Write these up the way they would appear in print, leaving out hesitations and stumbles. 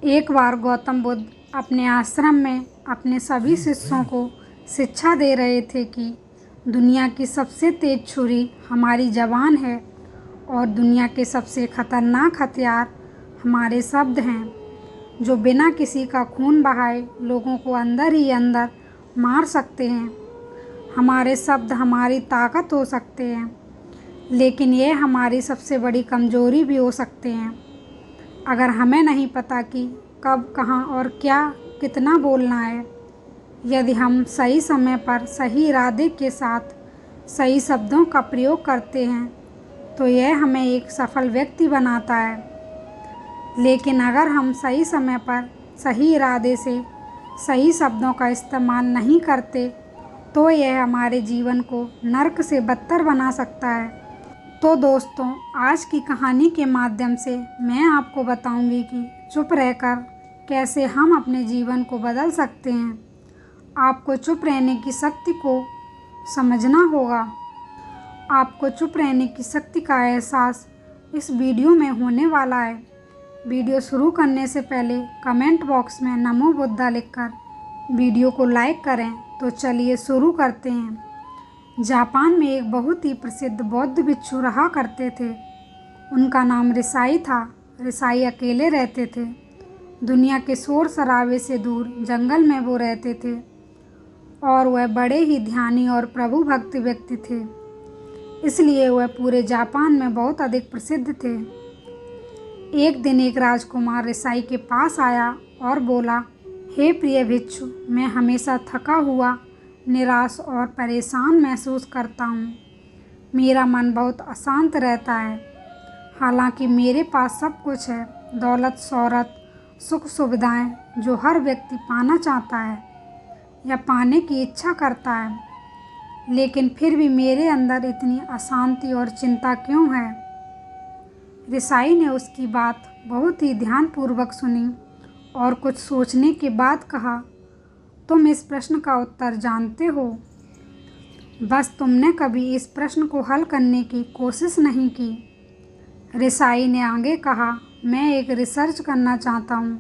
एक बार गौतम बुद्ध अपने आश्रम में अपने सभी शिष्यों को शिक्षा दे रहे थे कि दुनिया की सबसे तेज छुरी हमारी ज़बान है और दुनिया के सबसे खतरनाक हथियार हमारे शब्द हैं, जो बिना किसी का खून बहाए लोगों को अंदर ही अंदर मार सकते हैं। हमारे शब्द हमारी ताकत हो सकते हैं, लेकिन ये हमारी सबसे बड़ी कमजोरी भी हो सकते हैं। अगर हमें नहीं पता कि कब, कहाँ और क्या कितना बोलना है, यदि हम सही समय पर सही इरादे के साथ सही शब्दों का प्रयोग करते हैं, तो यह हमें एक सफल व्यक्ति बनाता है। लेकिन अगर हम सही समय पर सही इरादे से सही शब्दों का इस्तेमाल नहीं करते, तो यह हमारे जीवन को नर्क से बदतर बना सकता है। तो दोस्तों, आज की कहानी के माध्यम से मैं आपको बताऊंगी कि चुप रहकर कैसे हम अपने जीवन को बदल सकते हैं। आपको चुप रहने की शक्ति को समझना होगा। आपको चुप रहने की शक्ति का एहसास इस वीडियो में होने वाला है। वीडियो शुरू करने से पहले कमेंट बॉक्स में नमो बुद्धा लिखकर वीडियो को लाइक करें। तो चलिए शुरू करते हैं। जापान में एक बहुत ही प्रसिद्ध बौद्ध भिक्षु रहा करते थे। उनका नाम रिसाई था। रिसाई अकेले रहते थे। दुनिया के शोर शराबे से दूर जंगल में वो रहते थे और वह बड़े ही ध्यानी और प्रभु भक्त व्यक्ति थे, इसलिए वह पूरे जापान में बहुत अधिक प्रसिद्ध थे। एक दिन एक राजकुमार रिसाई के पास आया और बोला, हे प्रिय भिक्षु, मैं हमेशा थका हुआ, निराश और परेशान महसूस करता हूँ। मेरा मन बहुत अशांत रहता है। हालांकि मेरे पास सब कुछ है, दौलत, शोहरत, सुख सुविधाएं जो हर व्यक्ति पाना चाहता है या पाने की इच्छा करता है, लेकिन फिर भी मेरे अंदर इतनी अशांति और चिंता क्यों है? रिसाई ने उसकी बात बहुत ही ध्यानपूर्वक सुनी और कुछ सोचने के बाद कहा, तुम इस प्रश्न का उत्तर जानते हो, बस तुमने कभी इस प्रश्न को हल करने की कोशिश नहीं की। रिसाई ने आगे कहा, मैं एक रिसर्च करना चाहता हूँ,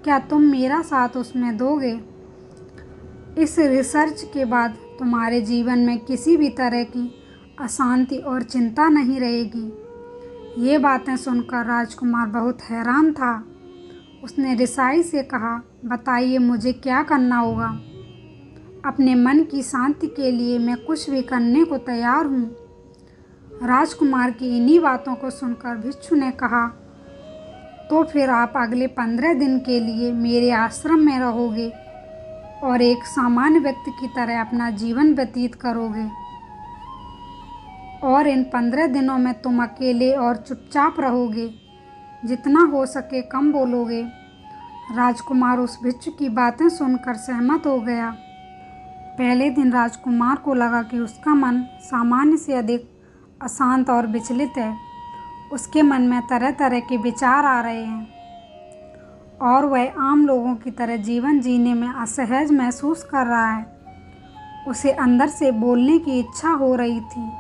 क्या तुम मेरा साथ उसमें दोगे? इस रिसर्च के बाद तुम्हारे जीवन में किसी भी तरह की अशांति और चिंता नहीं रहेगी। ये बातें सुनकर राजकुमार बहुत हैरान था। उसने रिसाई से कहा, बताइए मुझे क्या करना होगा? अपने मन की शांति के लिए मैं कुछ भी करने को तैयार हूँ। राजकुमार की इन्हीं बातों को सुनकर भिक्षु ने कहा, तो फिर आप अगले 15 दिन के लिए मेरे आश्रम में रहोगे और एक सामान्य व्यक्ति की तरह अपना जीवन व्यतीत करोगे। और इन 15 दिनों में तुम अकेले और चुपचाप रहोगे, जितना हो सके कम बोलोगे। राजकुमार उस भिक्षु की बातें सुनकर सहमत हो गया। पहले दिन राजकुमार को लगा कि उसका मन सामान्य से अधिक अशांत और विचलित है। उसके मन में तरह तरह के विचार आ रहे हैं और वह आम लोगों की तरह जीवन जीने में असहज महसूस कर रहा है। उसे अंदर से बोलने की इच्छा हो रही थी,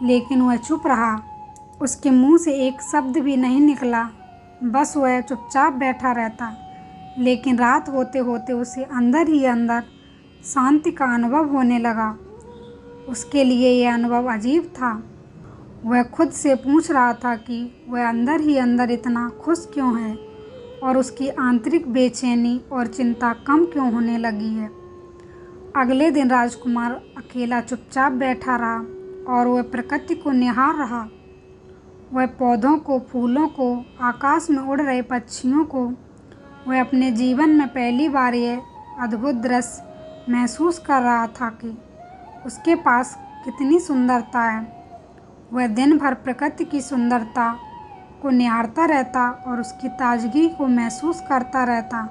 लेकिन वह चुप रहा। उसके मुंह से एक शब्द भी नहीं निकला, बस वह चुपचाप बैठा रहता। लेकिन रात होते होते उसे अंदर ही अंदर शांति का अनुभव होने लगा। उसके लिए यह अनुभव अजीब था। वह खुद से पूछ रहा था कि वह अंदर ही अंदर इतना खुश क्यों है और उसकी आंतरिक बेचैनी और चिंता कम क्यों होने लगी है। अगले दिन राजकुमार अकेला चुपचाप बैठा रहा और वह प्रकृति को निहार रहा। वह पौधों को, फूलों को, आकाश में उड़ रहे पक्षियों को, वह अपने जीवन में पहली बार यह अद्भुत दृश्य महसूस कर रहा था कि उसके पास कितनी सुंदरता है। वह दिन भर प्रकृति की सुंदरता को निहारता रहता और उसकी ताजगी को महसूस करता रहता।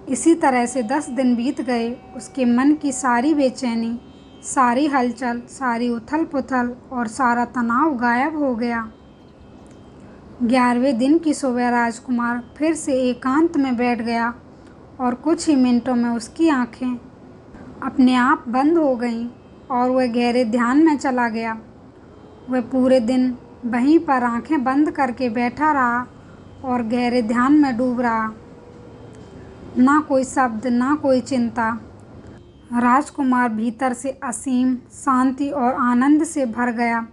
इसी तरह से 10 दिन बीत गए। उसके मन की सारी बेचैनी, सारी हलचल, सारी उथल पुथल और सारा तनाव गायब हो गया। 11वें दिन की सुबह राजकुमार फिर से एकांत में बैठ गया और कुछ ही मिनटों में उसकी आंखें अपने आप बंद हो गईं और वह गहरे ध्यान में चला गया। वह पूरे दिन वहीं पर आंखें बंद करके बैठा रहा और गहरे ध्यान में डूब रहा। ना कोई शब्द, ना कोई चिंता। राजकुमार भीतर से असीम शांति और आनंद से भर गया।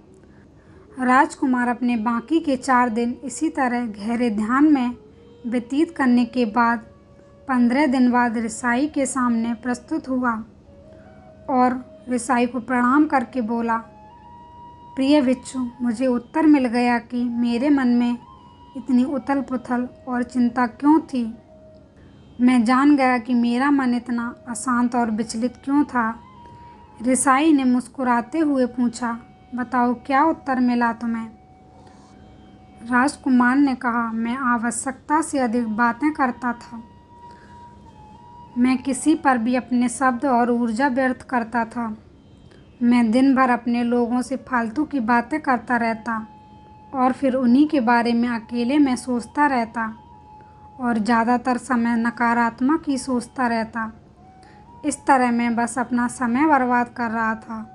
राजकुमार अपने बाकी के 4 दिन इसी तरह गहरे ध्यान में व्यतीत करने के बाद 15 दिन बाद ऋषाई के सामने प्रस्तुत हुआ और ऋषाई को प्रणाम करके बोला, प्रिय भिक्षु, मुझे उत्तर मिल गया कि मेरे मन में इतनी उथल पुथल और चिंता क्यों थी। मैं जान गया कि मेरा मन इतना अशांत और विचलित क्यों था। ऋषाई ने मुस्कुराते हुए पूछा, बताओ क्या उत्तर मिला तुम्हें। राजकुमार ने कहा, मैं आवश्यकता से अधिक बातें करता था। मैं किसी पर भी अपने शब्द और ऊर्जा व्यर्थ करता था। मैं दिन भर अपने लोगों से फालतू की बातें करता रहता और फिर उन्हीं के बारे में अकेले में सोचता रहता और ज़्यादातर समय नकारात्मक ही सोचता रहता। इस तरह मैं बस अपना समय बर्बाद कर रहा था।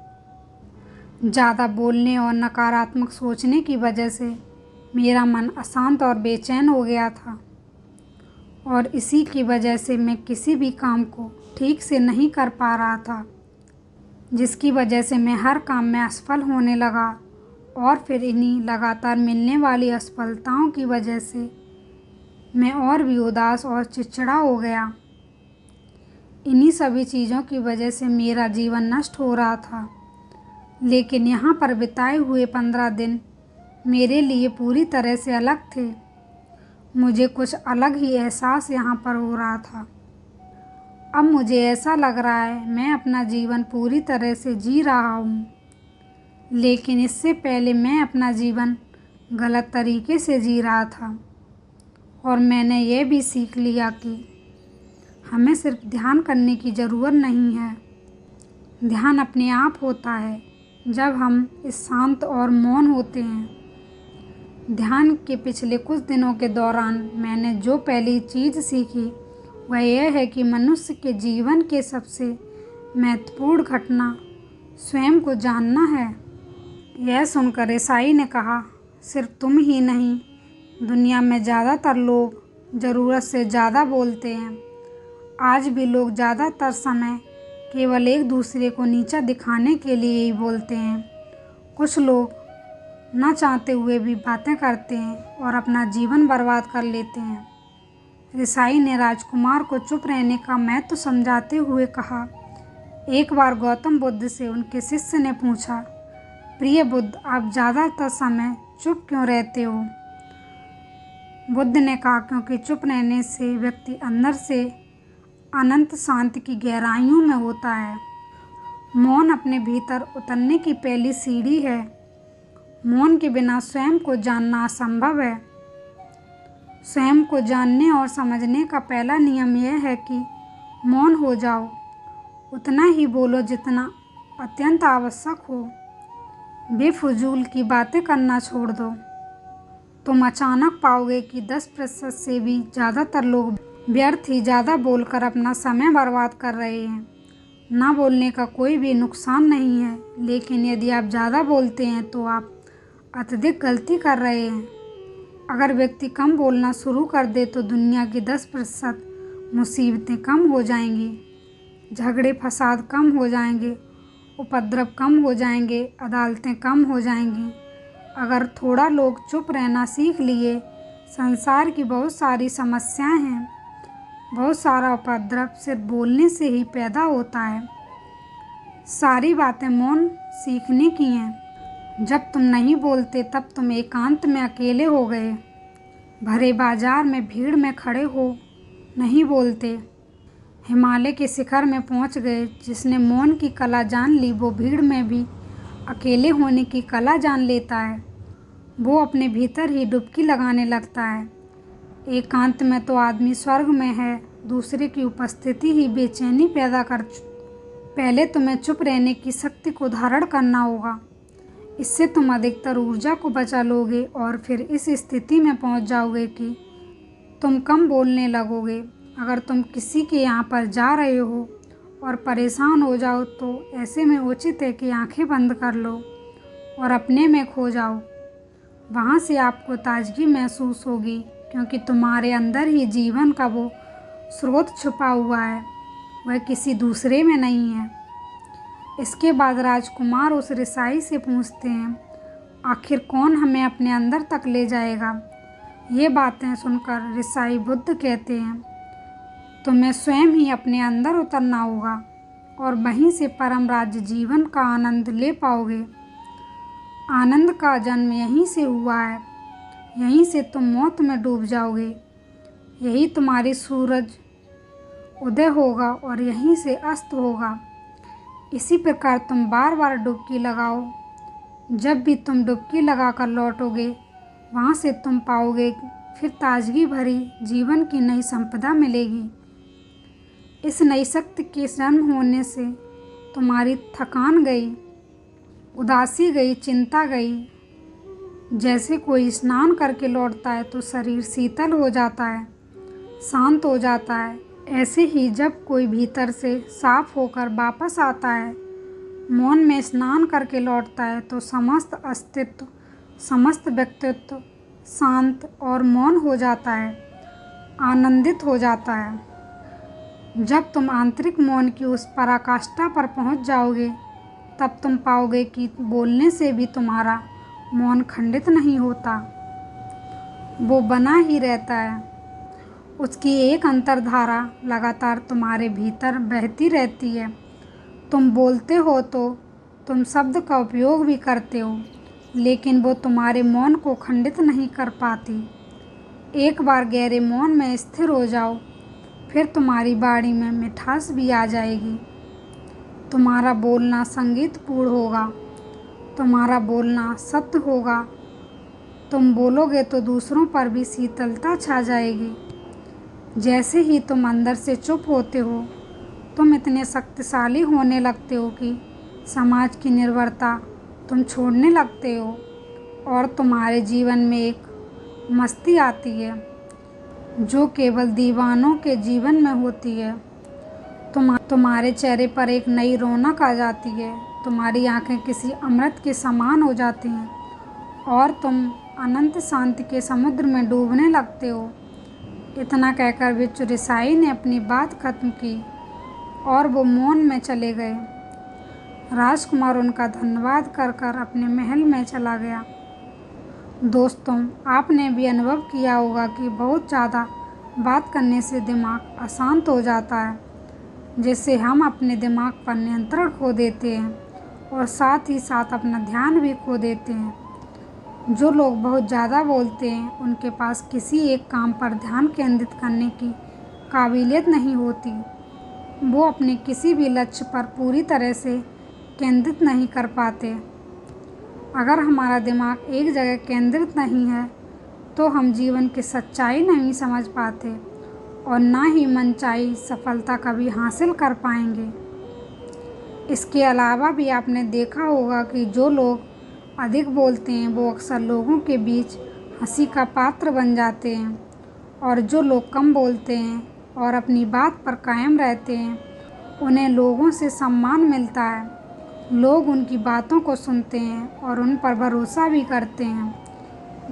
ज़्यादा बोलने और नकारात्मक सोचने की वजह से मेरा मन अशांत और बेचैन हो गया था और इसी की वजह से मैं किसी भी काम को ठीक से नहीं कर पा रहा था, जिसकी वजह से मैं हर काम में असफल होने लगा और फिर इन्हीं लगातार मिलने वाली असफलताओं की वजह से मैं और भी उदास और चिड़चिड़ा हो गया। इन्हीं सभी चीज़ों की वजह से मेरा जीवन नष्ट हो रहा था। लेकिन यहाँ पर बिताए हुए 15 दिन मेरे लिए पूरी तरह से अलग थे। मुझे कुछ अलग ही एहसास यहाँ पर हो रहा था। अब मुझे ऐसा लग रहा है मैं अपना जीवन पूरी तरह से जी रहा हूँ, लेकिन इससे पहले मैं अपना जीवन गलत तरीके से जी रहा था। और मैंने ये भी सीख लिया कि हमें सिर्फ ध्यान करने की ज़रूरत नहीं है। ध्यान अपने आप होता है जब हम इस शांत और मौन होते हैं। ध्यान के पिछले कुछ दिनों के दौरान मैंने जो पहली चीज़ सीखी वह यह है कि मनुष्य के जीवन के सबसे महत्वपूर्ण घटना स्वयं को जानना है। यह सुनकर ऋषाई ने कहा, सिर्फ तुम ही नहीं, दुनिया में ज़्यादातर लोग ज़रूरत से ज़्यादा बोलते हैं। आज भी लोग ज़्यादातर समय केवल एक दूसरे को नीचा दिखाने के लिए ही बोलते हैं। कुछ लोग ना चाहते हुए भी बातें करते हैं और अपना जीवन बर्बाद कर लेते हैं। ऋषाई ने राजकुमार को चुप रहने का महत्व समझाते हुए कहा, एक बार गौतम बुद्ध से उनके शिष्य ने पूछा, प्रिय बुद्ध, आप ज़्यादातर समय चुप क्यों रहते हो। बुद्ध ने कहा, क्योंकि चुप रहने से व्यक्ति अंदर से अनंत शांति की गहराइयों में होता है। मौन अपने भीतर उतरने की पहली सीढ़ी है। मौन के बिना स्वयं को जानना असंभव है। स्वयं को जानने और समझने का पहला नियम यह है कि मौन हो जाओ। उतना ही बोलो जितना अत्यंत आवश्यक हो। बेफजूल की बातें करना छोड़ दो। तुम अचानक पाओगे कि 10% से भी ज़्यादातर लोग व्यर्थ ही ज़्यादा बोलकर अपना समय बर्बाद कर रहे हैं। ना बोलने का कोई भी नुकसान नहीं है, लेकिन यदि आप ज़्यादा बोलते हैं तो आप अत्यधिक गलती कर रहे हैं। अगर व्यक्ति कम बोलना शुरू कर दे तो दुनिया की 10% मुसीबतें कम हो जाएंगी, झगड़े फसाद कम हो जाएंगे, उपद्रव कम हो जाएंगे, अदालतें कम हो जाएंगी। अगर थोड़ा लोग चुप रहना सीख लिए, संसार की बहुत सारी समस्याएं हैं। बहुत सारा उपद्रव सिर्फ बोलने से ही पैदा होता है। सारी बातें मौन सीखने की हैं। जब तुम नहीं बोलते तब तुम एकांत में अकेले हो गए, भरे बाजार में भीड़ में खड़े हो नहीं बोलते। हिमालय के शिखर में पहुंच गए। जिसने मौन की कला जान ली वो भीड़ में भी अकेले होने की कला जान लेता है। वो अपने भीतर ही डुबकी लगाने लगता है। एकांत में तो आदमी स्वर्ग में है। दूसरे की उपस्थिति ही बेचैनी पैदा कर। पहले तुम्हें चुप रहने की शक्ति को धारण करना होगा। इससे तुम अधिकतर ऊर्जा को बचा लोगे और फिर इस स्थिति में पहुंच जाओगे कि तुम कम बोलने लगोगे। अगर तुम किसी के यहाँ पर जा रहे हो और परेशान हो जाओ तो ऐसे में उचित है कि आंखें बंद कर लो और अपने में खो जाओ। वहाँ से आपको ताजगी महसूस होगी, क्योंकि तुम्हारे अंदर ही जीवन का वो स्रोत छुपा हुआ है, वह किसी दूसरे में नहीं है। इसके बाद राजकुमार उस ऋषि से पूछते हैं, आखिर कौन हमें अपने अंदर तक ले जाएगा? ये बातें सुनकर ऋषि बुद्ध कहते हैं, तुम्हें स्वयं ही अपने अंदर उतरना होगा और वहीं से परम राज्य जीवन का आनंद ले पाओगे। आनंद का जन्म यहीं से हुआ है, यहीं से तुम मौत में डूब जाओगे, यही तुम्हारी सूरज उदय होगा और यहीं से अस्त होगा। इसी प्रकार तुम बार बार डुबकी लगाओ। जब भी तुम डुबकी लगाकर लौटोगे, वहाँ से तुम पाओगे फिर ताजगी भरी जीवन की नई संपदा मिलेगी। इस नई शक्ति के जन्म होने से तुम्हारी थकान गई, उदासी गई, चिंता गई। जैसे कोई स्नान करके लौटता है तो शरीर शीतल हो जाता है, शांत हो जाता है, ऐसे ही जब कोई भीतर से साफ होकर वापस आता है, मौन में स्नान करके लौटता है, तो समस्त अस्तित्व, समस्त व्यक्तित्व शांत और मौन हो जाता है, आनंदित हो जाता है। जब तुम आंतरिक मौन की उस पराकाष्ठा पर पहुंच जाओगे, तब तुम पाओगे कि बोलने से भी तुम्हारा मौन खंडित नहीं होता, वो बना ही रहता है। उसकी एक अंतर्धारा लगातार तुम्हारे भीतर बहती रहती है। तुम बोलते हो तो तुम शब्द का उपयोग भी करते हो, लेकिन वो तुम्हारे मौन को खंडित नहीं कर पाती। एक बार गहरे मौन में स्थिर हो जाओ, फिर तुम्हारी वाणी में मिठास भी आ जाएगी। तुम्हारा बोलना संगीतपूर्ण होगा, तुम्हारा बोलना सत्य होगा। तुम बोलोगे तो दूसरों पर भी शीतलता छा जाएगी। जैसे ही तुम अंदर से चुप होते हो, तुम इतने शक्तिशाली होने लगते हो कि समाज की निर्भरता तुम छोड़ने लगते हो और तुम्हारे जीवन में एक मस्ती आती है जो केवल दीवानों के जीवन में होती है। तुम्हारे चेहरे पर एक नई रौनक आ जाती है, तुम्हारी आंखें किसी अमृत के समान हो जाती हैं और तुम अनंत शांति के समुद्र में डूबने लगते हो। इतना कहकर बिच्छू ऋषि ने अपनी बात खत्म की और वो मौन में चले गए। राजकुमार उनका धन्यवाद कर कर अपने महल में चला गया। दोस्तों, आपने भी अनुभव किया होगा कि बहुत ज़्यादा बात करने से दिमाग अशांत हो जाता है, जिससे हम अपने दिमाग पर नियंत्रण खो देते हैं और साथ ही साथ अपना ध्यान भी खो देते हैं। जो लोग बहुत ज़्यादा बोलते हैं, उनके पास किसी एक काम पर ध्यान केंद्रित करने की काबिलियत नहीं होती। वो अपने किसी भी लक्ष्य पर पूरी तरह से केंद्रित नहीं कर पाते। अगर हमारा दिमाग एक जगह केंद्रित नहीं है, तो हम जीवन की सच्चाई नहीं समझ पाते और ना ही मनचाही सफलता कभी हासिल कर पाएंगे। इसके अलावा भी आपने देखा होगा कि जो लोग अधिक बोलते हैं वो अक्सर लोगों के बीच हंसी का पात्र बन जाते हैं, और जो लोग कम बोलते हैं और अपनी बात पर कायम रहते हैं, उन्हें लोगों से सम्मान मिलता है। लोग उनकी बातों को सुनते हैं और उन पर भरोसा भी करते हैं।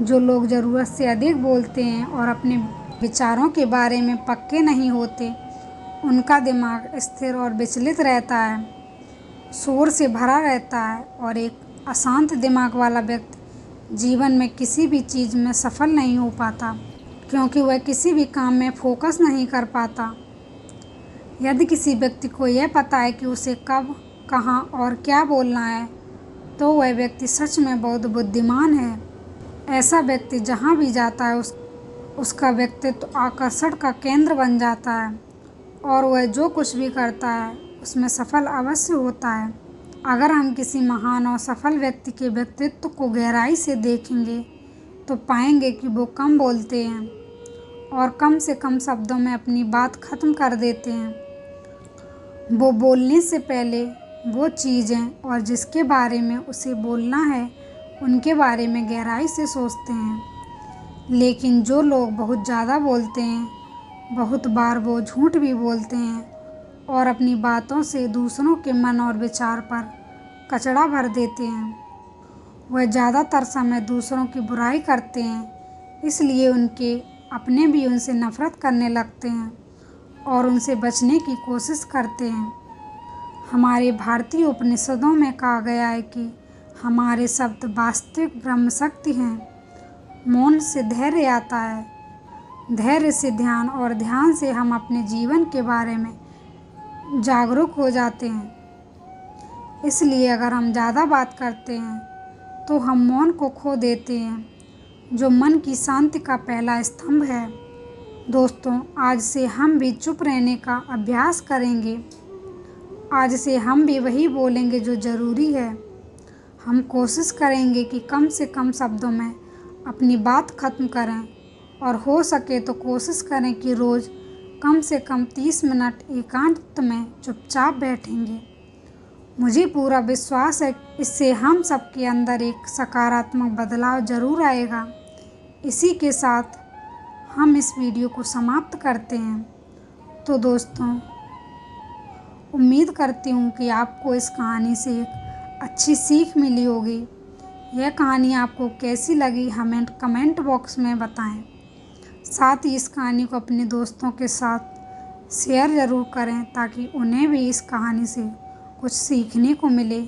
जो लोग ज़रूरत से अधिक बोलते हैं और अपने विचारों के बारे में पक्के नहीं होते, उनका दिमाग स्थिर और विचलित रहता है, शोर से भरा रहता है, और एक अशांत दिमाग वाला व्यक्ति जीवन में किसी भी चीज़ में सफल नहीं हो पाता, क्योंकि वह किसी भी काम में फोकस नहीं कर पाता। यदि किसी व्यक्ति को यह पता है कि उसे कब, कहाँ और क्या बोलना है, तो वह व्यक्ति सच में बहुत बुद्धिमान है। ऐसा व्यक्ति जहाँ भी जाता है उसका व्यक्तित्व आकर्षण का केंद्र बन जाता है और वह जो कुछ भी करता है उसमें सफल अवश्य होता है। अगर हम किसी महान और सफल व्यक्ति के व्यक्तित्व को गहराई से देखेंगे तो पाएंगे कि वो कम बोलते हैं और कम से कम शब्दों में अपनी बात खत्म कर देते हैं। वो बोलने से पहले वो चीज़ें और जिसके बारे में उसे बोलना है उनके बारे में गहराई से सोचते हैं। लेकिन जो लोग बहुत ज़्यादा बोलते हैं, बहुत बार वो झूठ भी बोलते हैं और अपनी बातों से दूसरों के मन और विचार पर कचरा भर देते हैं। वह ज़्यादातर समय दूसरों की बुराई करते हैं, इसलिए उनके अपने भी उनसे नफरत करने लगते हैं और उनसे बचने की कोशिश करते हैं। हमारे भारतीय उपनिषदों में कहा गया है कि हमारे शब्द वास्तविक ब्रह्म शक्ति हैं। मौन से धैर्य आता है, धैर्य से ध्यान, और ध्यान से हम अपने जीवन के बारे में जागरूक हो जाते हैं। इसलिए अगर हम ज़्यादा बात करते हैं तो हम मौन को खो देते हैं, जो मन की शांति का पहला स्तंभ है। दोस्तों, आज से हम भी चुप रहने का अभ्यास करेंगे। आज से हम भी वही बोलेंगे जो ज़रूरी है। हम कोशिश करेंगे कि कम से कम शब्दों में अपनी बात ख़त्म करें, और हो सके तो कोशिश करें कि रोज़ कम से कम 30 मिनट एकांत में चुपचाप बैठेंगे। मुझे पूरा विश्वास है इससे हम सबके अंदर एक सकारात्मक बदलाव ज़रूर आएगा। इसी के साथ हम इस वीडियो को समाप्त करते हैं। तो दोस्तों, उम्मीद करती हूँ कि आपको इस कहानी से एक अच्छी सीख मिली होगी। यह कहानी आपको कैसी लगी हमें कमेंट बॉक्स में बताएं। साथ ही इस कहानी को अपने दोस्तों के साथ शेयर ज़रूर करें ताकि उन्हें भी इस कहानी से कुछ सीखने को मिले।